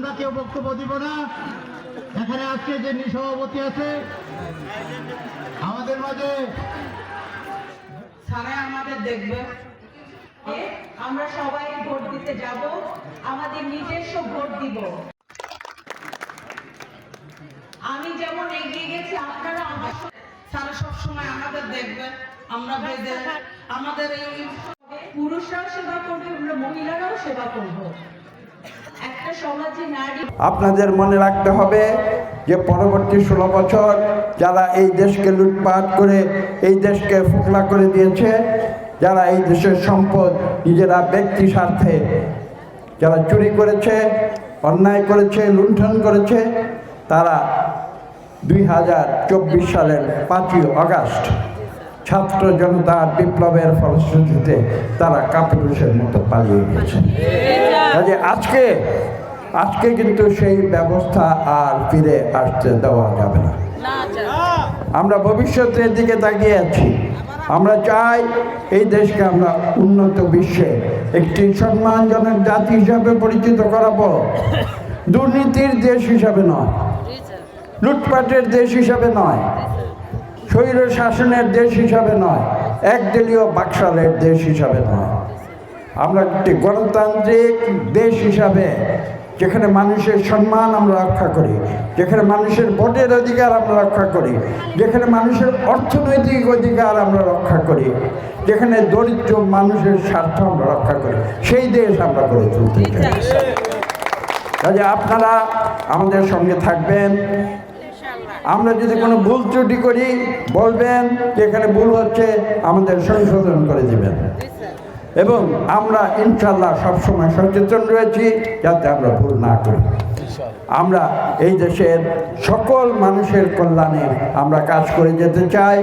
আমরা কেউ বক্তব্য দিব না। এখানে আজকে যে সভাপতি আছে আমাদের মাঝে, সারা আমাদের দেখবে, আমরা সবাই ভোট দিতে যাব, আমাদের নিজস্ব ভোট দিব। আমি যেমন এগিয়ে গেছি, আপনারা আমার সারা সবসময় আমাদের দেখবে। আমরা বেঁধে আমাদের এই পুরুষরাও সেবা করবে, আমরা মহিলারাও সেবা করব। একটা সমাজে নারী, আপনাদের মনে রাখতে হবে যে পরবর্তী 16 বছর যারা এই দেশকে লুটপাট করে এই দেশকে ফোকলা করে দিয়েছে, যারা এই দেশের সম্পদ নিজেরা ব্যক্তি স্বার্থে যারা চুরি করেছে, অন্যায় করেছে, লুণ্ঠন করেছে, তারা 2024 সালের 5ই আগস্ট ছাত্র জনতার বিপ্লবের ফলশ্রুতিতে তারা কাপুরুষের মতো পালিয়ে গেছে। কাজে আজকে কিন্তু সেই ব্যবস্থা আর ফিরে আসতে দেওয়া যাবে না। আমরা ভবিষ্যতের দিকে তাকিয়ে আছি। আমরা চাই এই দেশকে আমরা উন্নত বিশ্বে একটি সম্মানজনক জাতি হিসাবে পরিচিত করাবো, দুর্নীতির দেশ হিসাবে নয়, লুটপাটের দেশ হিসাবে নয়, স্বৈর শাসনের দেশ হিসাবে নয়, একদলীয় বাকশালের দেশ হিসাবে নয়। আমরা একটি গণতান্ত্রিক দেশ হিসাবে যেখানে মানুষের সম্মান আমরা রক্ষা করি, যেখানে মানুষের ভোটের অধিকার আমরা রক্ষা করি, যেখানে মানুষের অর্থনৈতিক অধিকার আমরা রক্ষা করি, যেখানে দরিদ্র মানুষের স্বার্থ আমরা রক্ষা করি, সেই দেশ আমরা গড়ে তুলতে চাই। কাজে আপনারা আমাদের সঙ্গে থাকবেন। আমরা যদি কোনো ভুল ত্রুটি করি বলবেন যে এখানে ভুল হচ্ছে, আমাদের সংশোধন করে দেবেন। এবং আমরা ইনশাল্লাহ সবসময় সচেতন রয়েছি যাতে আমরা ভুল না করি। আমরা এই দেশের সকল মানুষের কল্যাণে আমরা কাজ করে যেতে চাই।